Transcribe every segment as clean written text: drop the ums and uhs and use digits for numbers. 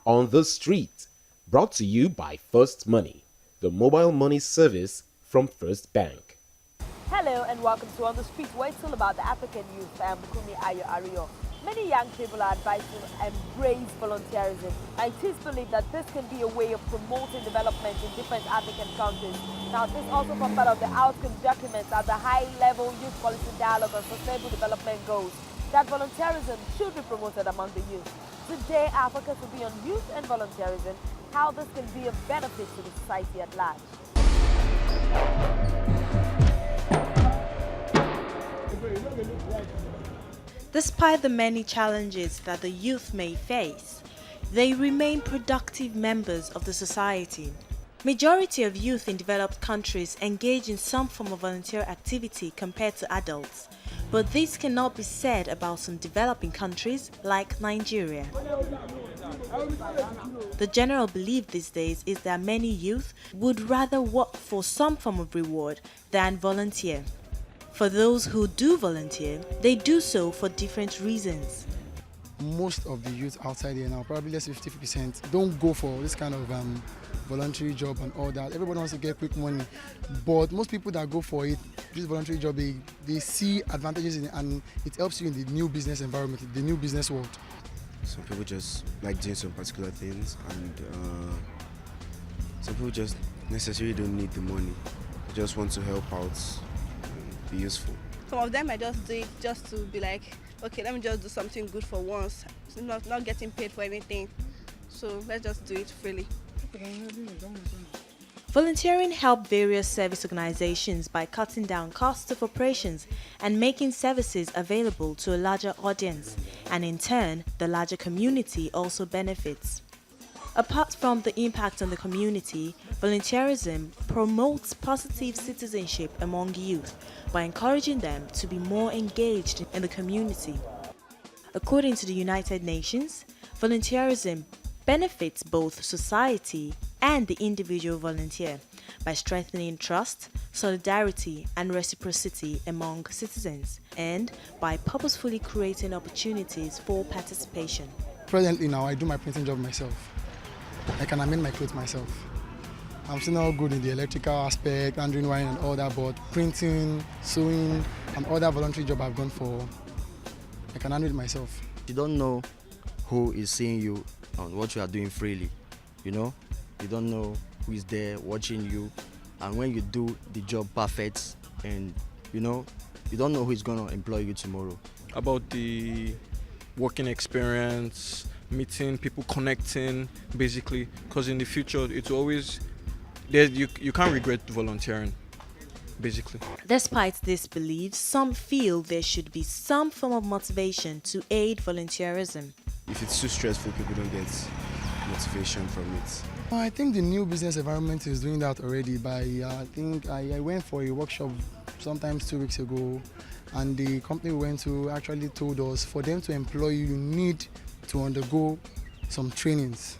On the Street, brought to you by First Money, the mobile money service from First Bank. Hello and welcome to On the Street, where it's all about the African youth. I am Bukumi Ayo Ario. Many young people are advised to embrace volunteerism. It is believed that this can be a way of promoting development in different African countries. Now, this also forms part of the outcome documents at the high-level youth policy dialogue on sustainable development goals, that volunteerism should be promoted among the youth. Today, our focus will be on youth and volunteerism, how this can be of benefit to the society at large. Despite the many challenges that the youth may face, they remain productive members of the society. Majority of youth in developed countries engage in some form of volunteer activity compared to adults, but this cannot be said about some developing countries like Nigeria. The general belief these days is that many youth would rather work for some form of reward than volunteer. For those who do volunteer, they do so for different reasons. Most of the youth outside here now, probably less than 50%, don't go for this kind of voluntary job and all that. Everybody wants to get quick money, but most people that go for it, this voluntary job, they see advantages in it, and it helps you in the new business environment, the new business world. Some people just like doing some particular things, and some people just necessarily don't need the money. They just want to help out and be useful. Some of them I just do it just to be like, okay, let me just do something good for once. So not getting paid for anything. So let's just do it freely. Volunteering helps various service organizations by cutting down costs of operations and making services available to a larger audience, and in turn, the larger community also benefits. Apart from the impact on the community, volunteerism promotes positive citizenship among youth by encouraging them to be more engaged in the community. According to the United Nations, volunteerism benefits both society and the individual volunteer by strengthening trust, solidarity, and reciprocity among citizens, and by purposefully creating opportunities for participation. Presently now, I do my printing job myself. I can amend my clothes myself. I'm still not good in the electrical aspect, handling wine and all that, but printing, sewing, and all that voluntary job I've gone for, I can handle it myself. You don't know who is seeing you on what you are doing freely, you know? You don't know who is there watching you, and when you do the job perfect, and you know, you don't know who is going to employ you tomorrow. About the working experience, meeting people, connecting, basically, because in the future it's always there. You can't regret volunteering, basically. Despite this belief, some feel there should be some form of motivation to aid volunteerism. If it's too stressful, people don't get motivation from it. I think the new business environment is doing that already. I think I went for a workshop sometimes 2 weeks ago, and the company we went to actually told us for them to employ you, you need to undergo some trainings.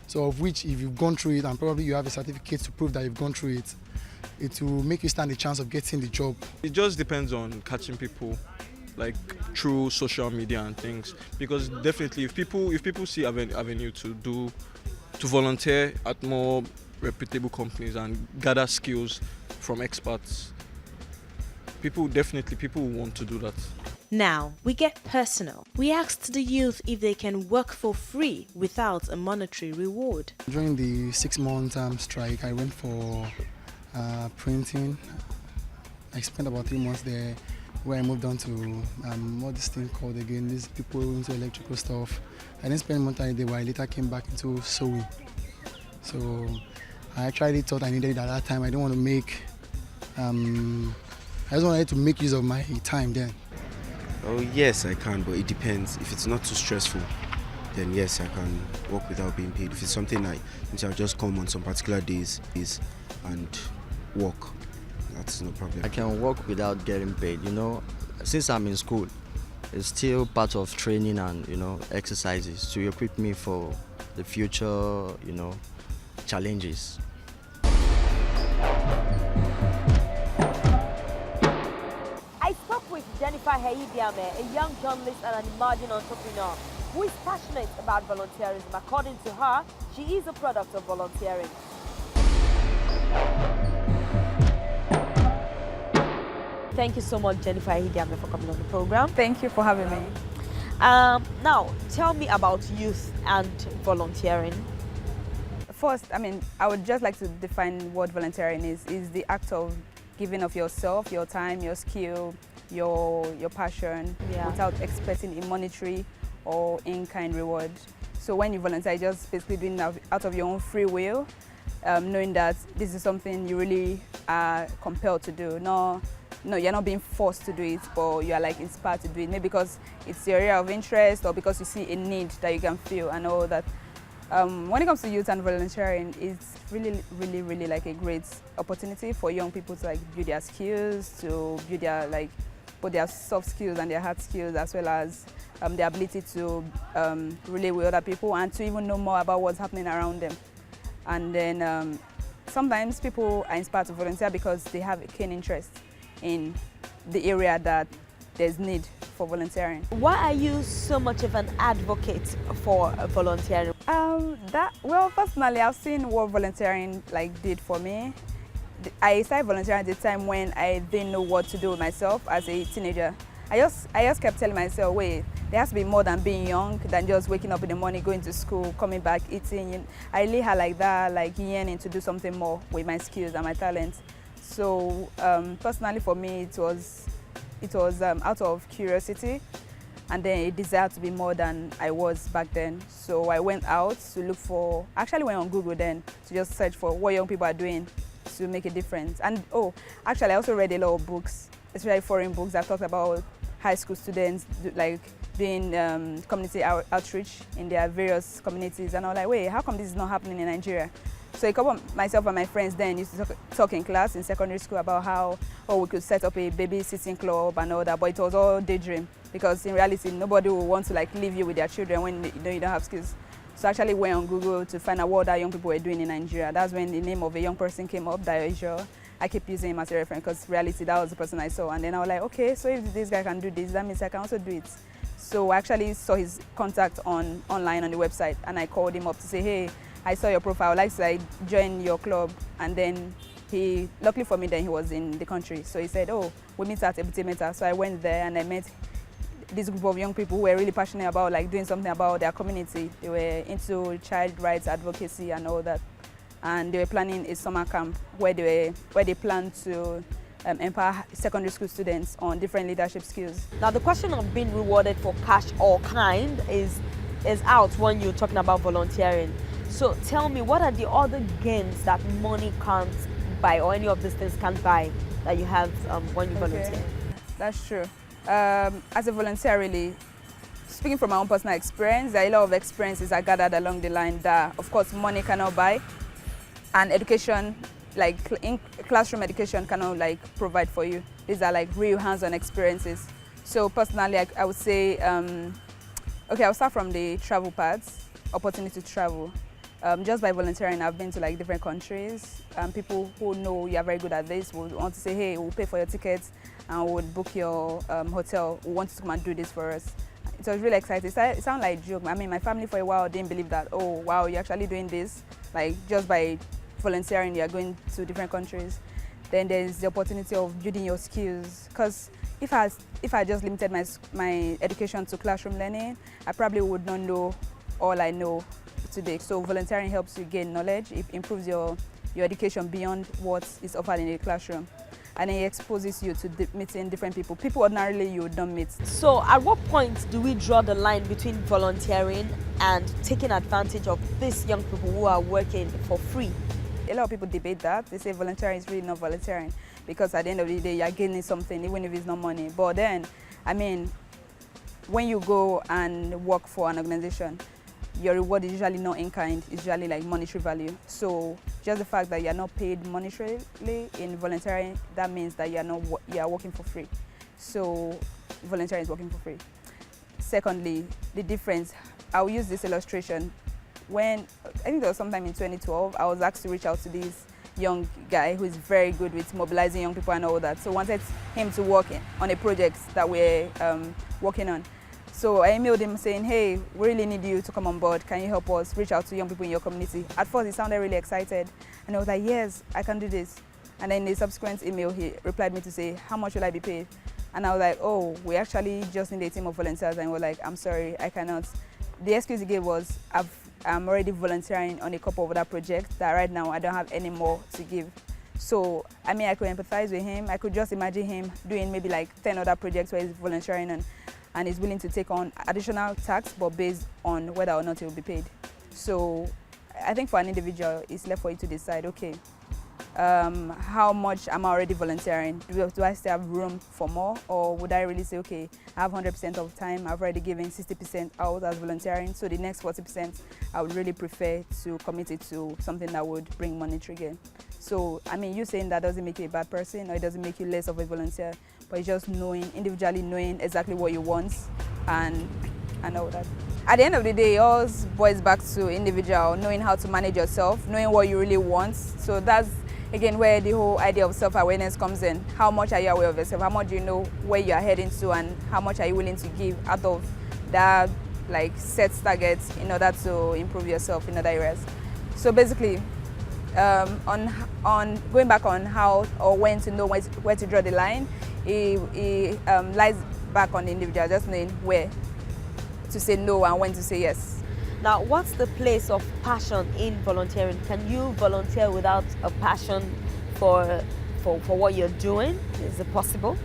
So of which, if you've gone through it and probably you have a certificate to prove that you've gone through it, it will make you stand a chance of getting the job. It just depends on catching people, like through social media and things. Because definitely, if people see avenue to volunteer at more reputable companies and gather skills from experts, people will want to do that. Now, we get personal. We asked the youth if they can work for free without a monetary reward. During the 6-month strike, I went for printing. I spent about 3 months there, where I moved on to what this thing called again, these people into electrical stuff. I didn't spend much time there, but I later came back into sewing. So I actually thought I needed it at that time. I didn't want to make, I just wanted to make use of my time then. Oh yes, I can, but it depends. If it's not too stressful, then yes, I can work without being paid. If it's something like, I'll just come on some particular days and work, that's no problem. I can work without getting paid, you know. Since I'm in school, it's still part of training and, you know, exercises to equip me for the future, you know, challenges. I spoke with Jennifer Heidiame, a young journalist and an emerging entrepreneur. who is passionate about volunteerism. According to her, she is a product of volunteering. Thank you so much, Jennifer Hidiame, for coming on the program. Thank you for having me. Now, tell me about youth and volunteering. First, I would just like to define what volunteering is. Is the act of giving of yourself, your time, your skill, your passion, without expecting a monetary or in-kind reward. So when you volunteer, you're just basically doing it out of your own free will, knowing that this is something you really are compelled to do. No, you're not being forced to do it, but you are like inspired to do it. Maybe because it's your area of interest or because you see a need that you can feel and all that. When it comes to youth and volunteering, it's really like a great opportunity for young people to like build their skills, to build their both their soft skills and their hard skills, as well as the ability to relate with other people and to even know more about what's happening around them. And then sometimes people are inspired to volunteer because they have a keen interest in the area that there's need for volunteering. Why are you so much of an advocate for volunteering? Well, personally, I've seen what volunteering did for me. I started volunteering at the time when I didn't know what to do with myself as a teenager. I just kept telling myself, wait, there has to be more than being young, than just waking up in the morning, going to school, coming back, eating. I really had yearning to do something more with my skills and my talents. So personally for me, it was out of curiosity and then a desire to be more than I was back then. So I went out to actually went on Google then to just search for what young people are doing to make a difference. And actually I also read a lot of books, especially foreign books that talked about high school students doing community outreach in their various communities. And I was like, wait, how come this is not happening in Nigeria? So a couple of myself and my friends then used to talk in class in secondary school about how we could set up a babysitting club and all that, but it was all daydream because in reality nobody will want to leave you with their children when you don't have skills. So I actually went on Google to find out what other young people were doing in Nigeria. That's when the name of a young person came up, Dayo. I keep using him as a reference because in reality that was the person I saw. And then I was like, okay, so if this guy can do this, that means I can also do it. So I actually saw his contact online on the website and I called him up to say, hey, I saw your profile, I'd like to join your club. And then luckily for me, then he was in the country. So he said, we meet at Ebute Metta. So I went there and I met this group of young people who were really passionate about doing something about their community. They were into child rights advocacy and all that. And they were planning a summer camp where they planned to empower secondary school students on different leadership skills. Now the question of being rewarded for cash or kind is out when you're talking about volunteering. So tell me, what are the other gains that money can't buy or any of these things can't buy that you have when you volunteer? That's true. As a volunteer, really, speaking from my own personal experience, there are a lot of experiences I gathered along the line that, of course, money cannot buy, and education, classroom education, cannot provide for you. These are real hands-on experiences. So personally, I would say, I'll start from the travel parts, opportunity to travel. Just by volunteering, I've been to different countries. People who know you're very good at this would want to say, hey, we'll pay for your tickets and we'll book your hotel. We want you to come and do this for us. It was really exciting. It sounded like a joke. My family for a while didn't believe that, oh, wow, you're actually doing this. Just by volunteering, you're going to different countries. Then there's the opportunity of building your skills. Because if I just limited my education to classroom learning, I probably would not know all I know today. So volunteering helps you gain knowledge. It improves your education beyond what is offered in the classroom. And it exposes you to meeting different people ordinarily you would not meet. So at what point do we draw the line between volunteering and taking advantage of these young people who are working for free? A lot of people debate that. They say volunteering is really not volunteering because at the end of the day, you're gaining something even if it's not money. But then, when you go and work for an organization, your reward is usually not in kind, it's usually monetary value. So just the fact that you're not paid monetarily in volunteering, that means that you are working for free. So volunteering is working for free. Secondly, the difference, I'll use this illustration. I think there was sometime in 2012, I was asked to reach out to this young guy who is very good with mobilizing young people and all that. So I wanted him to work on a project that we're working on. So I emailed him saying, hey, we really need you to come on board. Can you help us reach out to young people in your community? At first, he sounded really excited. And I was like, yes, I can do this. And then in the subsequent email, he replied me to say, how much will I be paid? And I was like, oh, we actually just need a team of volunteers. And we're like, I'm sorry, I cannot. The excuse he gave was, I'm already volunteering on a couple of other projects that right now I don't have any more to give. So, I mean, I could empathize with him. I could just imagine him doing maybe like 10 other projects where he's volunteering and is willing to take on additional tasks, but based on whether or not he will be paid. So, I think for an individual, it's left for you to decide, okay, how much am I already volunteering? Do I still have room for more? Or would I really say, okay, I have 100% of time, I've already given 60% out as volunteering, so the next 40% I would really prefer to commit it to something that would bring monetary gain. So, I mean, you saying that doesn't make you a bad person, or it doesn't make you less of a volunteer, but it's just individually knowing exactly what you want and all that. At the end of the day, it all boils back to individual, knowing how to manage yourself, knowing what you really want. So that's, again, where the whole idea of self-awareness comes in. How much are you aware of yourself? How much do you know where you are heading to, and how much are you willing to give out of that like set targets in order to improve yourself in other areas? So basically, on going back on how or when to know where to draw the line, it lies back on the individual, just knowing where to say no and when to say yes. Now, what's the place of passion in volunteering? Can you volunteer without a passion for what you're doing? Is it possible?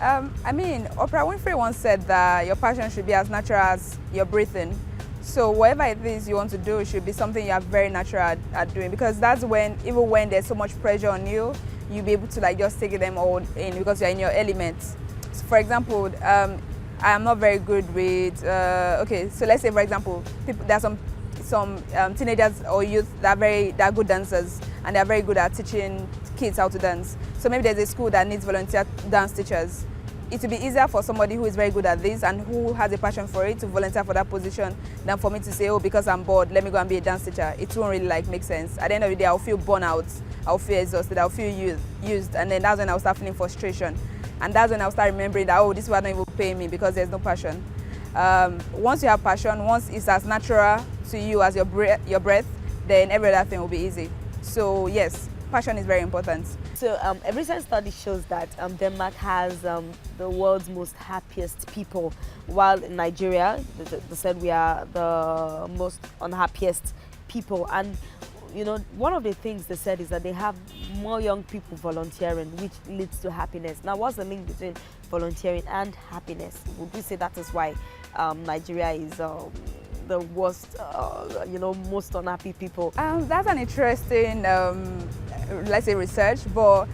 I mean, Oprah Winfrey once said that your passion should be as natural as your breathing. So whatever it is you want to do should be something you are very natural at doing, because that's when, even when there's so much pressure on you, you'll be able to like just take them all in because you're in your element. So for example, I am not very good with, okay, so let's say for example, there are some teenagers or youth that are good dancers, and they're very good at teaching kids how to dance. So maybe there's a school that needs volunteer dance teachers. It will be easier for somebody who is very good at this and who has a passion for it to volunteer for that position than for me to say, oh, because I'm bored, let me go and be a dance teacher. It won't really like make sense. At the end of the day, I'll feel burnt out, I'll feel exhausted, I'll feel used, and then that's when I'll start feeling frustration. And that's when I'll start remembering that, oh, this is why not even paying me, because there's no passion. Once you have passion, once it's as natural to you as your breath, then every other thing will be easy. So yes, passion is very important. So a recent study shows that Denmark has the world's most happiest people, while in Nigeria, they said we are the most unhappiest people. And you know, one of the things they said is that they have more young people volunteering, which leads to happiness. Now, what's the link between volunteering and happiness? Would we say that is why Nigeria is the worst, most unhappy people? That's an interesting, let's say, research. But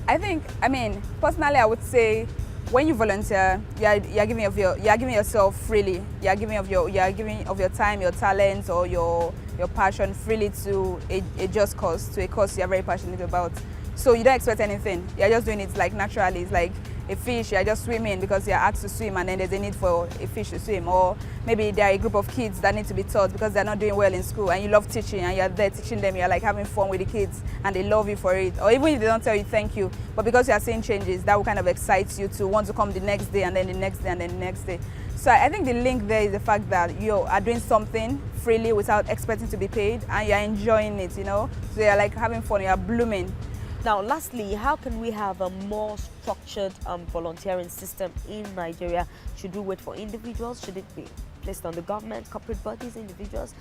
I mean, personally, I would say when you volunteer, you're giving yourself freely. You're giving of your time, your talents, or your passion freely to a just cause, to a cause you're very passionate about. So you don't expect anything. You're just doing it like naturally. It's like a fish, you're just swimming because you're asked to swim, and then there's a need for a fish to swim. Or maybe there are a group of kids that need to be taught because they're not doing well in school, and you love teaching, and you're there teaching them, you're like having fun with the kids, and they love you for it. Or even if they don't tell you thank you, but because you're seeing changes, that will kind of excite you to want to come the next day, and then the next day, and then the next day. So I think the link there is the fact that you are doing something freely without expecting to be paid, and you're enjoying it, you know? So you're like having fun, you're blooming. Now, lastly, how can we have a more structured volunteering system in Nigeria? Should we wait for individuals? Should it be placed on the government, corporate bodies, individuals?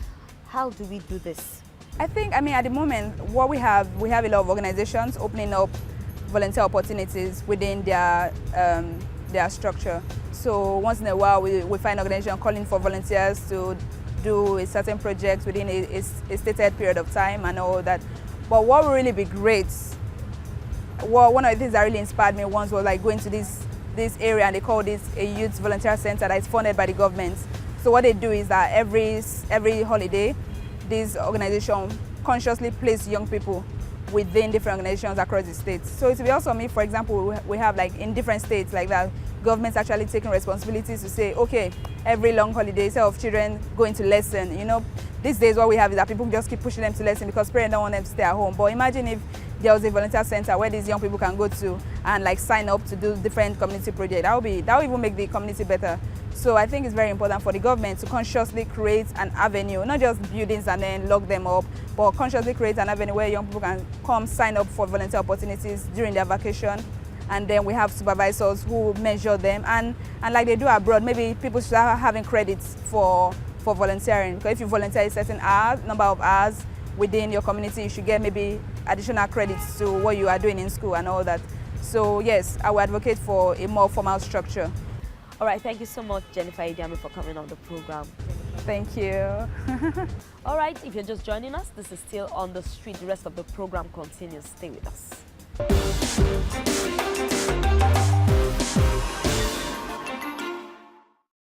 How do we do this? I mean, at the moment, what we have a lot of organizations opening up volunteer opportunities within their structure. So once in a while, we find an organization calling for volunteers to do a certain project within a stated period of time and all that. But what would really be great, one of the things that really inspired me once was like going to this area, and they call this a youth volunteer center that is funded by the government. So what they do is that every holiday, this organization consciously place young people within different organizations across the states. So it will be also me, for example, we have like in different states like that, governments actually taking responsibilities to say, okay, every long holiday, instead of children going to lesson, you know, these days what we have is that people just keep pushing them to lesson because parents don't want them to stay at home. But imagine if there was a volunteer center where these young people can go to and like sign up to do different community projects. That will even make the community better. So I think it's very important for the government to consciously create an avenue, not just buildings and then lock them up, but consciously create an avenue where young people can come sign up for volunteer opportunities during their vacation. And then we have supervisors who measure them, and like they do abroad, maybe people should start having credits for volunteering. Because if you volunteer a certain number of hours within your community, you should get maybe additional credits to what you are doing in school and all that. So yes, I would advocate for a more formal structure. All right, thank you so much, Jennifer Idiami, for coming on the program. Thank you. All right, if you're just joining us, this is Still on the Street. The rest of the program continues. Stay with us.